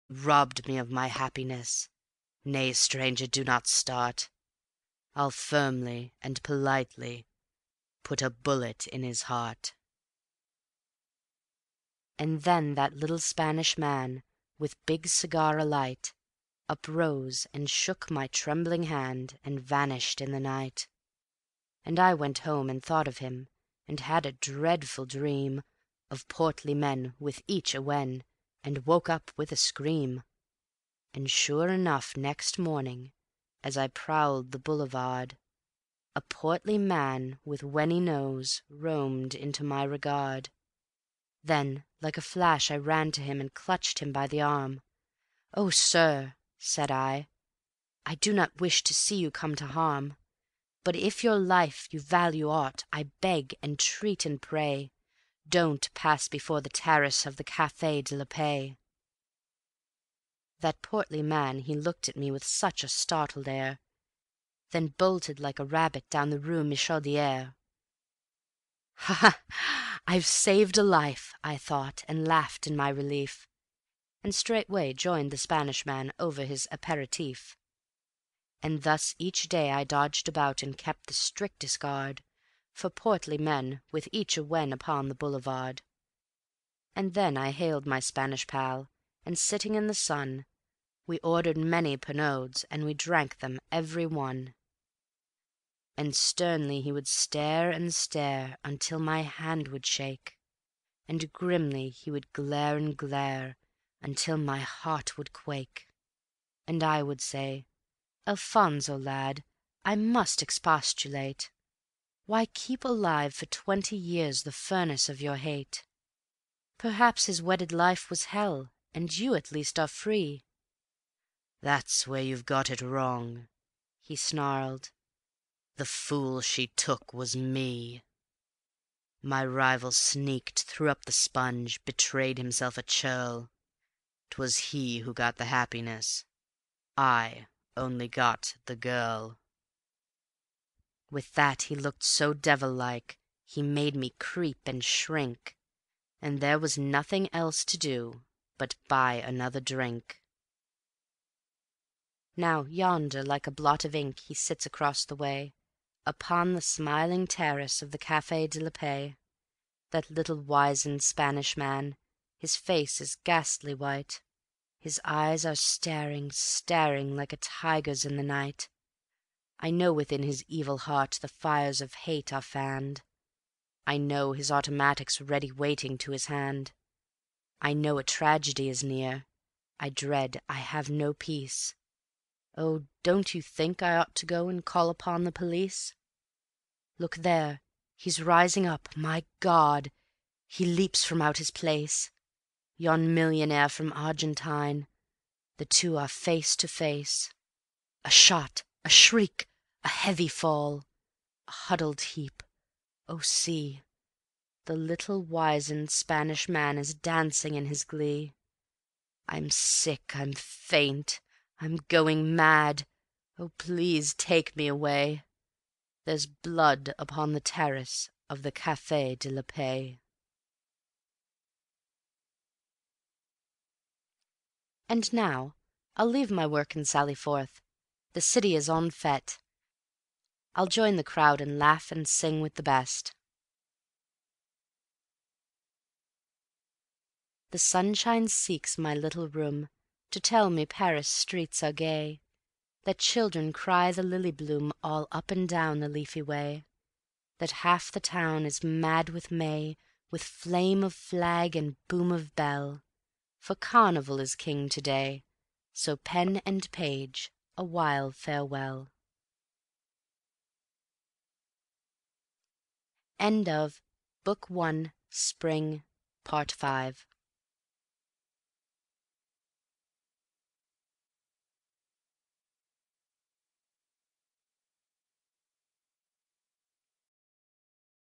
robbed me of my happiness. Nay, stranger, do not start. I'll firmly and politely put a bullet in his heart." And then that little Spanish man, with big cigar alight, uprose and shook my trembling hand and vanished in the night. And I went home and thought of him, and had a dreadful dream Of portly men with each a wen, and woke up with a scream. And sure enough next morning, as I prowled the boulevard, A portly man with wenny nose roamed into my regard. Then like a flash I ran to him and clutched him by the arm. "Oh, sir," said I do not wish to see you come to harm. But if your life you value aught, I beg, entreat and pray, Don't pass before the terrace of the Café de la Paix." That portly man he looked at me with such a startled air, Then bolted like a rabbit down the rue Michaudière. "Ha! ha! I've saved a life," I thought, and laughed in my relief, And straightway joined the Spanish man over his apéritif. And thus each day I dodged about and kept the strictest guard For portly men with each a wen upon the boulevard. And then I hailed my Spanish pal, and sitting in the sun, We ordered many Pernods, and we drank them every one. And sternly he would stare and stare until my hand would shake, And grimly he would glare and glare until my heart would quake. And I would say, "Alfonso, lad, I must expostulate. Why keep alive for 20 years the furnace of your hate? Perhaps his wedded life was hell, and you at least are free." "That's where you've got it wrong," he snarled. "The fool she took was me. My rival sneaked, threw up the sponge, betrayed himself a churl. 'Twas he who got the happiness, I only got the girl." With that he looked so devil-like, he made me creep and shrink, And there was nothing else to do but buy another drink. Now yonder like a blot of ink he sits across the way, Upon the smiling terrace of the Café de la Paix. That little wizened Spanish man, his face is ghastly white, His eyes are staring, staring like a tiger's in the night. I know within his evil heart the fires of hate are fanned, I know his automatic's ready waiting to his hand. I know a tragedy is near, I dread I have no peace. Oh, don't you think I ought to go and call upon the police? Look there, he's rising up, my God! He leaps from out his place, Yon millionaire from Argentine, the two are face to face. A shot, a shriek, a heavy fall, a huddled heap. Oh, see, the little wizened Spanish man is dancing in his glee. I'm sick, I'm faint, I'm going mad. Oh, please take me away. There's blood upon the terrace of the Café de la Paix. And now I'll leave my work and sally forth. The city is en fête. I'll join the crowd and laugh and sing with the best. The sunshine seeks my little room to tell me Paris streets are gay, that children cry the lily bloom all up and down the leafy way, that half the town is mad with May, with flame of flag and boom of bell, for Carnival is king to day, so pen and page, a while farewell. End of Book 1, Spring, Part 5.